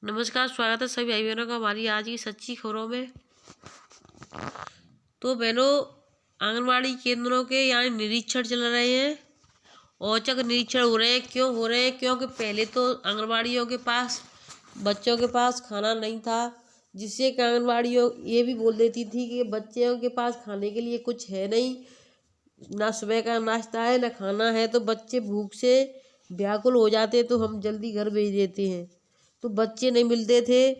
नमस्कार, स्वागत है सभी भाई बहनों का हमारी आज की सच्ची खबरों में। तो बहनों, आंगनवाड़ी केंद्रों के यहाँ निरीक्षण चल रहे हैं। औचक निरीक्षण हो रहे हैं। क्यों हो रहे हैं? क्योंकि पहले तो आंगनवाड़ियों के पास बच्चों के पास खाना नहीं था, जिससे कि आंगनवाड़ियों ये भी बोल देती थी कि बच्चों के पास खाने के लिए कुछ है नहीं, ना सुबह का नाश्ता है ना खाना है, तो बच्चे भूख से व्याकुल हो जाते, तो हम जल्दी घर भेज देते हैं। तो बच्चे नहीं मिलते थे।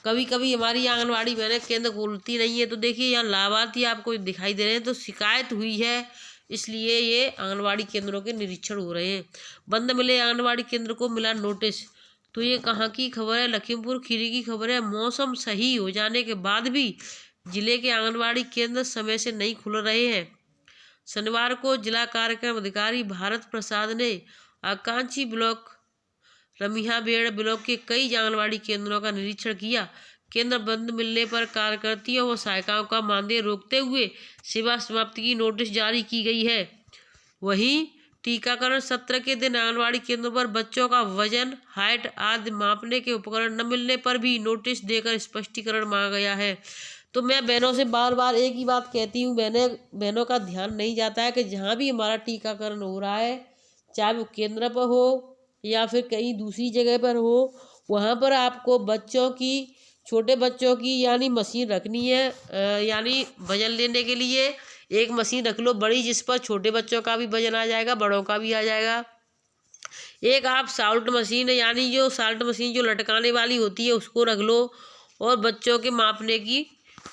कभी कभी हमारी आंगनवाड़ी बहनें केंद्र खोलती नहीं है। तो देखिए, यहाँ लाभार्थी आपको दिखाई दे रहे हैं, तो शिकायत हुई है, इसलिए ये आंगनवाड़ी केंद्रों के निरीक्षण हो रहे हैं। बंद मिले आंगनवाड़ी केंद्र को मिला नोटिस। तो ये कहाँ की खबर है? लखीमपुर खीरी की खबर है। मौसम सही हो जाने के बाद भी जिले के आंगनवाड़ी केंद्र समय से नहीं खुल रहे हैं। शनिवार को जिला कार्यक्रम अधिकारी भारत प्रसाद ने आकांक्षी ब्लॉक रमियाबेड़ ब्लॉक के कई आंगनवाड़ी केंद्रों का निरीक्षण किया। केंद्र बंद मिलने पर कार्यकर्तियों व सहायिकाओं का मानदेय रोकते हुए सेवा समाप्ति की नोटिस जारी की गई है। वहीं टीकाकरण सत्र के दिन आंगनवाड़ी केंद्रों पर बच्चों का वजन, हाइट आदि मापने के उपकरण न मिलने पर भी नोटिस देकर स्पष्टीकरण मांगा गया है। तो मैं बहनों से बार बार एक ही बात कहती हूँ, बहनों का ध्यान नहीं जाता है कि जहाँ भी हमारा टीकाकरण हो रहा है, चाहे वो केंद्र पर हो या फिर कहीं दूसरी जगह पर हो, वहाँ पर आपको बच्चों की, छोटे बच्चों की यानी मशीन रखनी है। यानी वजन लेने के लिए एक मशीन रख लो बड़ी, जिस पर छोटे बच्चों का भी वजन आ जाएगा, बड़ों का भी आ जाएगा। एक आप साल्ट मशीन है, यानी जो साल्ट मशीन जो लटकाने वाली होती है, उसको रख लो। और बच्चों के मापने की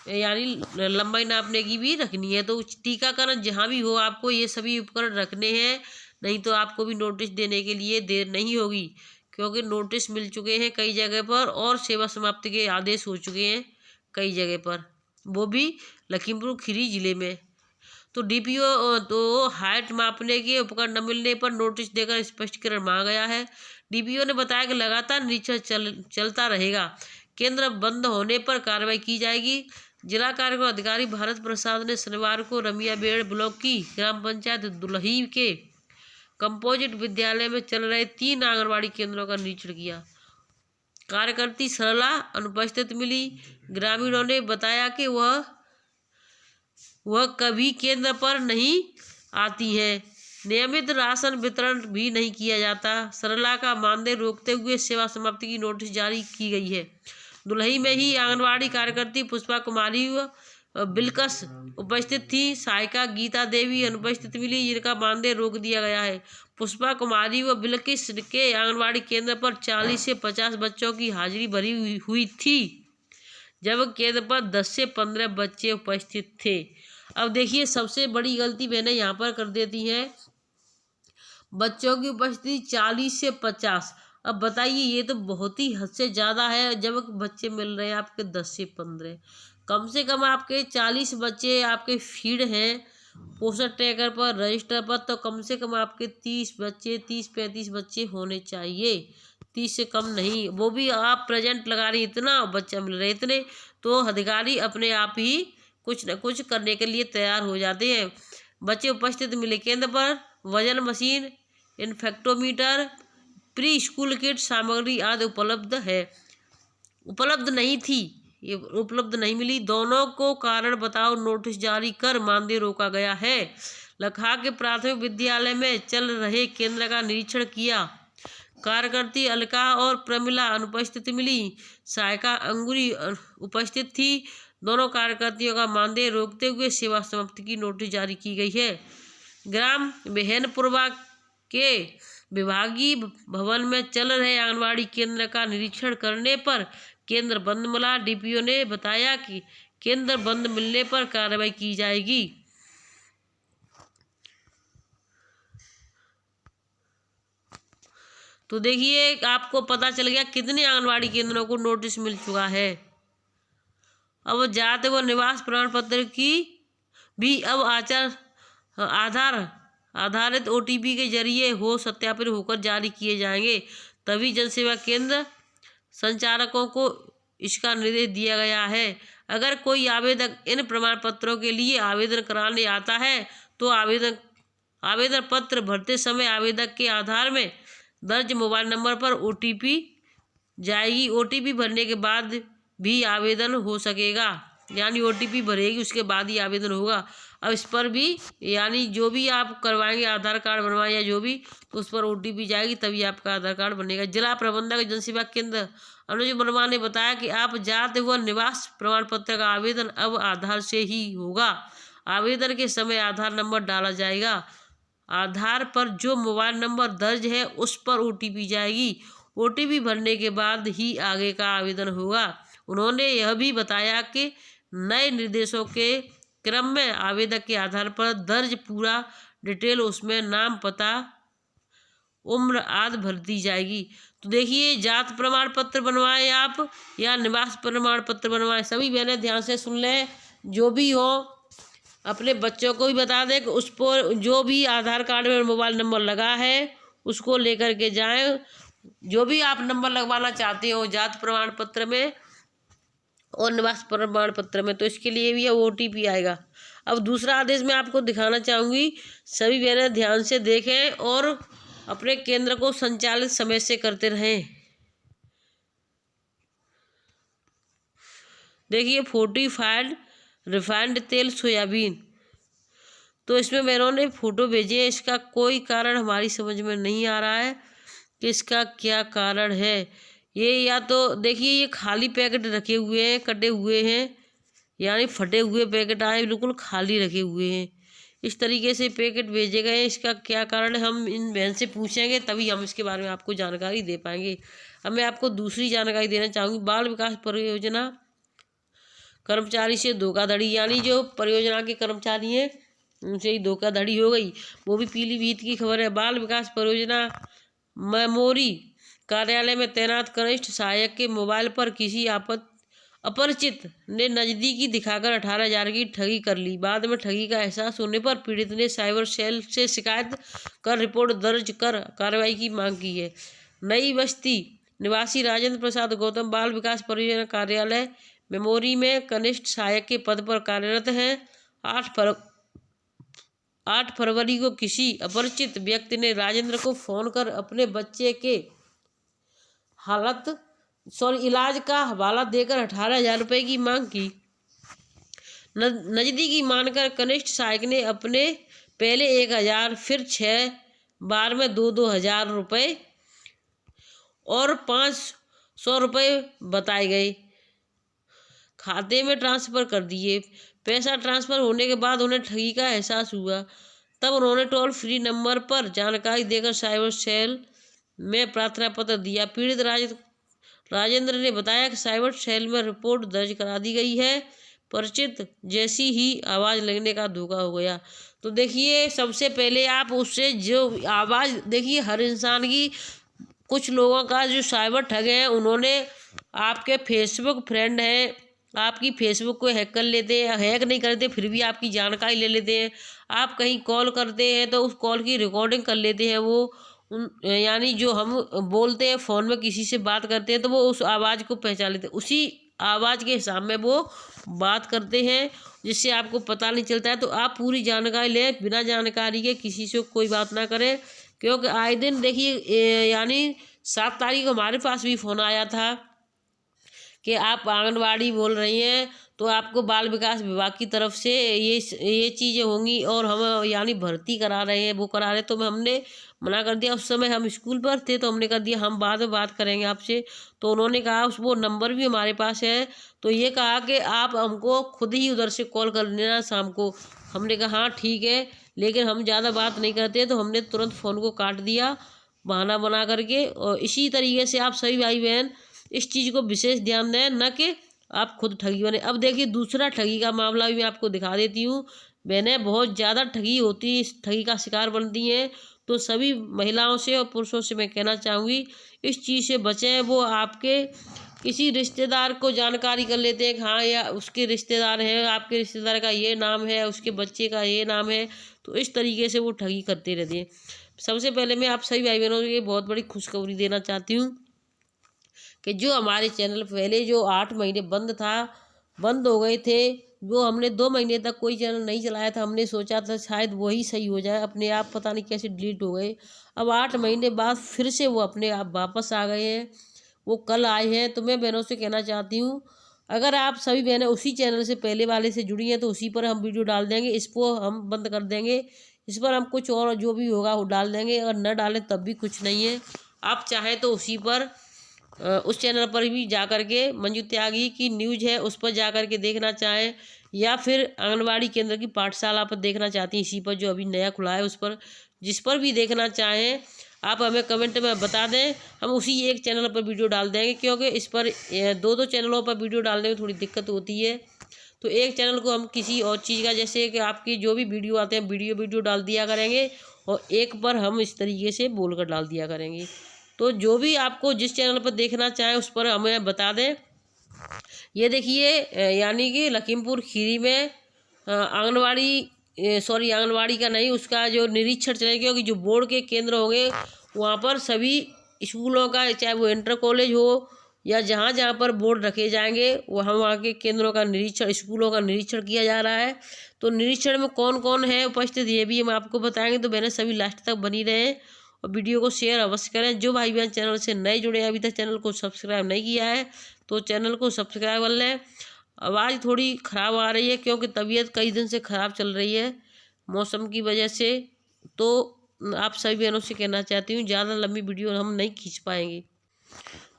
यानी लंबाई नापने की भी रखनी है। तो टीकाकरण जहाँ भी हो आपको ये सभी उपकरण रखने हैं, नहीं तो आपको भी नोटिस देने के लिए देर नहीं होगी, क्योंकि नोटिस मिल चुके हैं कई जगह पर और सेवा समाप्ति के आदेश हो चुके हैं कई जगह पर, वो भी लखीमपुर खीरी जिले में। तो डीपीओ तो हाइट मापने के उपकरण न मिलने पर नोटिस देकर स्पष्टीकरण मांगा गया है। डीपीओ ने बताया कि लगातार निरीक्षण चलता रहेगा। केंद्र बंद होने पर कार्रवाई की जाएगी। जिला कार्यक्रम अधिकारी भारत प्रसाद ने शनिवार को रमियाबेड़ ब्लॉक की ग्राम पंचायत दुलही के कंपोजिट विद्यालय में चल रहे 3 आंगनबाड़ी केंद्रों का निरीक्षण किया। कार्यकर्ती सरला अनुपस्थित मिली। ग्रामीणों ने बताया कि वह कभी केंद्र पर नहीं आती हैं। नियमित राशन वितरण भी नहीं किया जाता। सरला का मानदेय रोकते हुए सेवा समाप्ति की नोटिस जारी की गई है। दुलही में ही आंगनवाड़ी कार्यकर्ती पुष्पा कुमारी व बिलकस उपस्थित थी। सहायिका गीता देवी अनुपस्थित मिली, जिनका मानदेय रोक दिया गया है। पुष्पा कुमारी व बिलकिस के आंगनवाड़ी केंद्र पर 40 से 50 बच्चों की हाजिरी भरी हुई थी, जब केंद्र पर 10 से 15 बच्चे उपस्थित थे। अब देखिए, सबसे बड़ी गलती मैंने यहाँ पर कर देती है, बच्चों की उपस्थिति 40 से 50। अब बताइए, ये तो बहुत ही हद से ज़्यादा है, जब बच्चे मिल रहे हैं आपके 10 से 15। कम से कम आपके 40 बच्चे आपके फीड हैं पोस्टर ट्रैकर पर, रजिस्टर पर, तो कम से कम आपके 30 बच्चे, 30-35 बच्चे होने चाहिए। 30 से कम नहीं, वो भी आप प्रेजेंट लगा रही इतना, बच्चा मिल रहे इतने, तो अधिकारी अपने आप ही कुछ न कुछ करने के लिए तैयार हो जाते हैं। बच्चे उपस्थित मिले केंद्र पर। वजन मशीन, इन्फेक्टोमीटर, प्री स्कूल किट सामग्री आदि उपलब्ध नहीं थी, ये उपलब्ध नहीं मिली। दोनों को कारण बताओ नोटिस जारी कर मानदेय रोका गया है। लखा के प्राथमिक विद्यालय में चल रहे केंद्र का निरीक्षण किया। कार्यकर्ती अलका और प्रमिला अनुपस्थित मिली। सहायिका अंगुरी उपस्थित थी। दोनों कार्यकर्तियों का मानदेय रोकते हुए सेवा समाप्ति की नोटिस जारी की गई है। ग्राम बेहनपुरवा के विभागीय भवन में चल रहे आंगनवाड़ी केंद्र का निरीक्षण करने पर केंद्र बंद मिला। डीपीओ ने बताया कि केंद्र बंद मिलने पर कार्रवाई की जाएगी। तो देखिए, आपको पता चल गया कितने आंगनवाड़ी केंद्रों को नोटिस मिल चुका है। अब जाति व निवास प्रमाण पत्र की भी अब आधार आधारित ओटीपी के जरिए हो सत्यापित होकर जारी किए जाएंगे। तभी जनसेवा केंद्र संचालकों को इसका निर्देश दिया गया है। अगर कोई आवेदक इन प्रमाण पत्रों के लिए आवेदन कराने आता है, तो आवेदन पत्र भरते समय आवेदक के आधार में दर्ज मोबाइल नंबर पर ओटीपी जाएगी। ओटीपी भरने के बाद भी आवेदन हो सकेगा, यानी ओटीपी भरेगी उसके बाद ही आवेदन होगा। अब इस पर भी यानी जो भी आप करवाएंगे, आधार कार्ड बनवाएं या जो भी, तो उस पर ओटीपी जाएगी तभी आपका आधार कार्ड बनेगा। जिला प्रबंधक जनसेवा केंद्र अनुज वर्मा ने बताया कि आप जाति व निवास प्रमाण पत्र का आवेदन अब आधार से ही होगा। आवेदन के समय आधार नंबर डाला जाएगा। आधार पर जो मोबाइल नंबर दर्ज है उस पर ओटीपी जाएगी। ओटीपी भरने के बाद ही आगे का आवेदन होगा। उन्होंने यह भी बताया कि नए निर्देशों के क्रम में आवेदक के आधार पर दर्ज पूरा डिटेल, उसमें नाम, पता, उम्र आदि भर दी जाएगी। तो देखिए, जात प्रमाण पत्र बनवाएं आप या निवास प्रमाण पत्र बनवाएं, सभी बहनें ध्यान से सुन लें। जो भी हो अपने बच्चों को भी बता दें कि उस पर जो भी आधार कार्ड में मोबाइल नंबर लगा है उसको लेकर के जाएं। जो भी आप नंबर लगवाना चाहते हो जात प्रमाण पत्र में और निवास प्रमाण पत्र में, तो इसके लिए भी ओटीपी आएगा। अब दूसरा आदेश मैं आपको दिखाना चाहूँगी, सभी बहनें ध्यान से देखें और अपने केंद्र को संचालित समय से करते रहें। देखिए, फोर्टिफाइड रिफाइंड तेल सोयाबीन, तो इसमें मैंने ने फ़ोटो भेजी है। इसका कोई कारण हमारी समझ में नहीं आ रहा है कि इसका क्या कारण है। ये या तो देखिए, ये खाली पैकेट रखे हुए हैं, कटे हुए हैं, यानी फटे हुए पैकेट आए, बिल्कुल खाली रखे हुए हैं। इस तरीके से पैकेट भेजे गए हैं। इसका क्या कारण है हम इन बहन से पूछेंगे, तभी हम इसके बारे में आपको जानकारी दे पाएंगे। अब मैं आपको दूसरी जानकारी देना चाहूँगी। बाल विकास परियोजना कर्मचारी से धोखाधड़ी, यानी जो परियोजना के कर्मचारी हैं उनसे ही धोखाधड़ी हो गई, वो भी पीलीभीत की खबर है। बाल विकास परियोजना मेमोरी कार्यालय में तैनात कनिष्ठ सहायक के मोबाइल पर किसी अपरिचित ने नज़दीकी दिखाकर 18,000 की ठगी कर ली। बाद में ठगी का एहसास होने पर पीड़ित ने साइबर सेल से शिकायत कर रिपोर्ट दर्ज कर कार्रवाई की मांग की है। नई बस्ती निवासी राजेंद्र प्रसाद गौतम बाल विकास परियोजना कार्यालय मेमोरी में कनिष्ठ सहायक के पद पर कार्यरत हैं। 8 फरवरी को किसी अपरिचित व्यक्ति ने राजेंद्र को फोन कर अपने बच्चे के इलाज का हवाला देकर 18,000 रुपये की मांग की। नजदीकी मानकर कनिष्ठ सहायक ने अपने पहले 1,000, फिर 6 बार में 2,000 रुपये और 500 रुपये बताए गए खाते में ट्रांसफ़र कर दिए। पैसा ट्रांसफ़र होने के बाद उन्हें ठगी का एहसास हुआ। तब उन्होंने टोल फ्री नंबर पर जानकारी देकर साइबर सेल में प्रार्थना पत्र दिया। पीड़ित राजेंद्र ने बताया कि साइबर सेल में रिपोर्ट दर्ज करा दी गई है। परिचित जैसी ही आवाज़ लगने का धोखा हो गया। तो देखिए, सबसे पहले आप उससे जो आवाज़, देखिए हर इंसान की, कुछ लोगों का जो साइबर ठग हैं उन्होंने आपके फेसबुक फ्रेंड हैं, आपकी फेसबुक को हैक कर लेते हैं, हैक नहीं करते फिर भी आपकी जानकारी ले लेते हैं। आप कहीं कॉल करते हैं तो उस कॉल की रिकॉर्डिंग कर लेते हैं। वो यानी जो हम बोलते हैं फ़ोन में किसी से बात करते हैं तो वो उस आवाज़ को पहचान लेते हैं, उसी आवाज़ के हिसाब में वो बात करते हैं, जिससे आपको पता नहीं चलता है। तो आप पूरी जानकारी लें, बिना जानकारी के किसी से कोई बात ना करें, क्योंकि आए दिन देखिए यानी 7 तारीख को हमारे पास भी फ़ोन आया था कि आप आंगनवाड़ी बोल रही हैं तो आपको बाल विकास विभाग की तरफ से ये चीज़ें होंगी और हम यानी भर्ती करा रहे हैं, वो करा रहे हैं। तो हमने मना कर दिया। उस समय हम स्कूल पर थे तो हमने कर दिया हम बाद में बात करेंगे आपसे। तो उन्होंने कहा वो नंबर भी हमारे पास है, तो ये कहा कि आप हमको खुद ही उधर से कॉल कर लेना शाम को। हमने कहा हाँ ठीक है, लेकिन हम ज़्यादा बात नहीं करते, तो हमने तुरंत फ़ोन को काट दिया बहाना बना करके। और इसी तरीके से आप सभी भाई बहन इस चीज़ को विशेष ध्यान दें, न कि आप खुद ठगी बने। अब देखिए, दूसरा ठगी का मामला भी मैं आपको दिखा देती हूँ। बहनें बहुत ज़्यादा ठगी होती, इस ठगी का शिकार बनती हैं। तो सभी महिलाओं से और पुरुषों से मैं कहना चाहूँगी, इस चीज़ से बचें। वो आपके किसी रिश्तेदार को जानकारी कर लेते हैं कि हाँ या उसके रिश्तेदार हैं, आपके रिश्तेदार का ये नाम है, उसके बच्चे का ये नाम है, तो इस तरीके से वो ठगी करते रहते हैं। सबसे पहले मैं आप सभी भाई बहनों को ये बहुत बड़ी खुशखबरी देना चाहती हूँ कि जो हमारे चैनल पहले जो 8 महीने बंद हो गए थे, वो हमने 2 महीने तक कोई चैनल नहीं चलाया था। हमने सोचा था शायद वही सही हो जाए, अपने आप पता नहीं कैसे डिलीट हो गए। अब 8 महीने बाद फिर से वो अपने आप वापस आ गए हैं। वो कल आए हैं। तो मैं बहनों से कहना चाहती हूँ, अगर आप सभी बहनें उसी चैनल से पहले वाले से जुड़ी हैं तो उसी पर हम वीडियो डाल देंगे, इसको हम बंद कर देंगे। इस पर हम कुछ और जो भी होगा वो डाल देंगे, अगर न डालें तब भी कुछ नहीं है। आप चाहें तो उसी पर उस चैनल पर भी जा कर के मंजू त्यागी की न्यूज है उस पर जा कर के देखना चाहें, या फिर आंगनबाड़ी केंद्र की पाठशाला पर देखना चाहती हैं इसी पर जो अभी नया खुला है उस पर, जिस पर भी देखना चाहें आप हमें कमेंट में बता दें, हम उसी एक चैनल पर वीडियो डाल देंगे। क्योंकि इस पर दो चैनलों पर वीडियो डालने में थोड़ी दिक्कत होती है, तो एक चैनल को हम किसी और चीज़ का, जैसे कि आपकी जो भी वीडियो आते हैं वीडियो डाल दिया करेंगे, और एक पर हम इस तरीके से बोल कर डाल दिया करेंगे। तो जो भी आपको जिस चैनल पर देखना चाहें उस पर हमें बता दें। ये देखिए, यानी कि लखीमपुर खीरी में आंगनवाड़ी का नहीं, उसका जो निरीक्षण चलेगा, क्योंकि जो बोर्ड के केंद्र होंगे वहाँ पर सभी स्कूलों का, चाहे वो इंटर कॉलेज हो या जहाँ जहाँ पर बोर्ड रखे जाएंगे वहाँ के केंद्रों का निरीक्षण, स्कूलों का निरीक्षण किया जा रहा है। तो निरीक्षण में कौन कौन है उपस्थित ये भी हम आपको बताएंगे। तो बहनें सभी लास्ट तक बनी रहें और वीडियो को शेयर अवश्य करें। जो भाई बहन चैनल से नए जुड़े हैं, अभी तक चैनल को सब्सक्राइब नहीं किया है तो चैनल को सब्सक्राइब कर लें। आवाज़ थोड़ी ख़राब आ रही है क्योंकि तबीयत कई दिन से ख़राब चल रही है मौसम की वजह से। तो आप सभी बहनों से कहना चाहती हूँ ज़्यादा लंबी वीडियो हम नहीं खींच पाएंगे।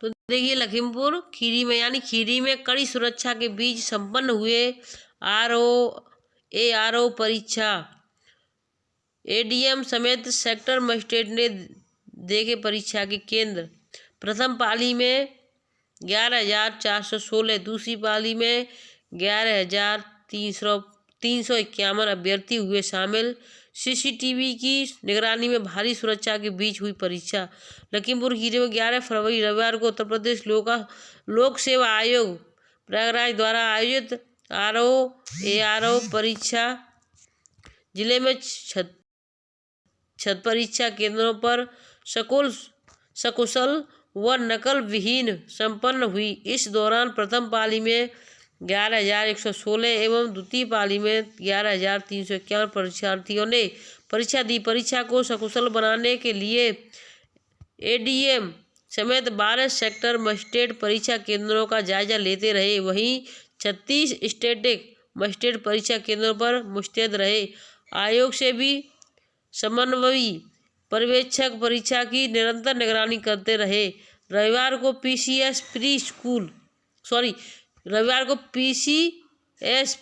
तो देखिए, लखीमपुर खीरी में, यानी खीरी में कड़ी सुरक्षा के बीच संपन्न हुए ARO परीक्षा। ADM समेत सेक्टर मजिस्ट्रेट ने देखे परीक्षा के केंद्र। प्रथम पाली में 11,416, दूसरी पाली में 11,351 अभ्यर्थी हुए शामिल। CCTV की निगरानी में भारी सुरक्षा के बीच हुई परीक्षा। लखीमपुर खीरी में 11 फरवरी रविवार को उत्तर प्रदेश लोक सेवा आयोग प्रयागराज द्वारा आयोजित ARO परीक्षा जिले में छत परीक्षा केंद्रों पर सकुशल व नकल विहीन संपन्न हुई। इस दौरान प्रथम पाली में 11,116 एवं द्वितीय पाली में 11,351 परीक्षार्थियों ने परीक्षा दी। परीक्षा को सकुशल बनाने के लिए ADM समेत 12 सेक्टर मजिस्ट्रेट परीक्षा केंद्रों का जायजा लेते रहे। वहीं 36 स्टैटिक मजिस्ट्रेट परीक्षा केंद्रों पर मुस्तैद रहे। आयोग से भी समन्वयी पर्यवेक्षक परीक्षा की निरंतर निगरानी करते रहे। रविवार को PCS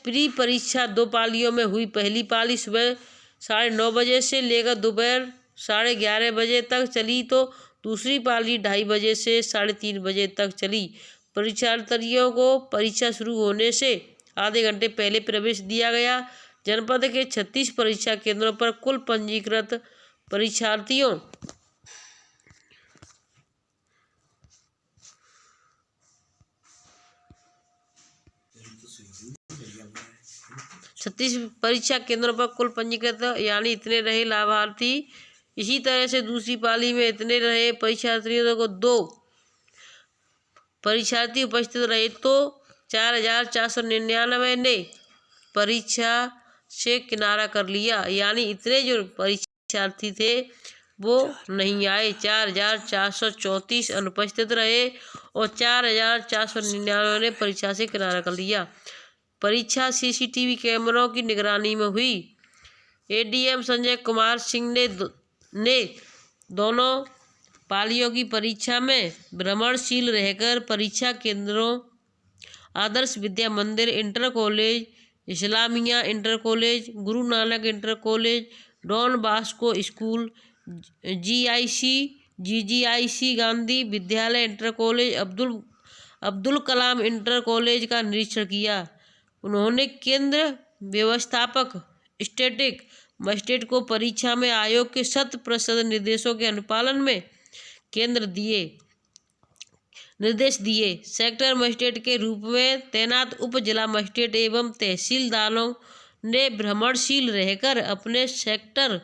प्री परीक्षा 2 पालियों में हुई। पहली पाली सुबह 9:30 बजे से लेकर दोपहर 11:30 बजे तक चली, तो दूसरी पाली 2:30 बजे से 3:30 बजे तक चली। परीक्षार्थियों को परीक्षा शुरू होने से आधे घंटे पहले प्रवेश दिया गया। जनपद के 36 परीक्षा केंद्रों पर कुल पंजीकृत परीक्षार्थियों 36 परीक्षा केंद्रों पर कुल पंजीकृत यानी इतने रहे लाभार्थी। इसी तरह से दूसरी पाली में इतने रहे परीक्षार्थियों को 2 परीक्षार्थी उपस्थित रहे, तो 4,499 ने परीक्षा से किनारा कर लिया, यानी इतने जो परीक्षार्थी थे वो नहीं आए। 4,434 अनुपस्थित रहे और 4,499 ने परीक्षा से किनारा कर लिया। परीक्षा CCTV कैमरों की निगरानी में हुई। ADM संजय कुमार सिंह ने दोनों पालियों की परीक्षा में भ्रमणशील रहकर परीक्षा केंद्रों Adarsh Vidya Mandir inter college, Islamia inter college, Guru Nanak inter college, Don Bosco school, GGIC Gandhi Vidyalaya inter college, Abdul Kalam inter college का निरीक्षण किया। उन्होंने केंद्र व्यवस्थापक स्टैटिक मजिस्ट्रेट को परीक्षा में आयोग के 100% निर्देशों के अनुपालन में निर्देश दिए। सेक्टर मजिस्ट्रेट के रूप में तैनात उप जिला मजिस्ट्रेट एवं तहसीलदारों ने भ्रमणशील रहकर अपने सेक्टर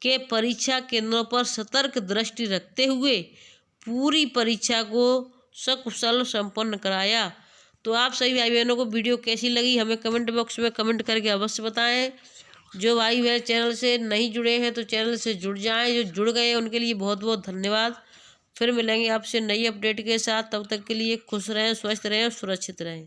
के परीक्षा केंद्रों पर सतर्क दृष्टि रखते हुए पूरी परीक्षा को सकुशल संपन्न कराया। तो आप सभी भाई बहनों को वीडियो कैसी लगी हमें कमेंट बॉक्स में कमेंट करके अवश्य बताएं। जो भाई बहन चैनल से नहीं जुड़े हैं तो चैनल से जुड़ जाएं, जो जुड़ गए हैं उनके लिए बहुत बहुत धन्यवाद। फिर मिलेंगे आपसे नई अपडेट के साथ। तब तक के लिए खुश रहें, स्वस्थ रहें और सुरक्षित रहें।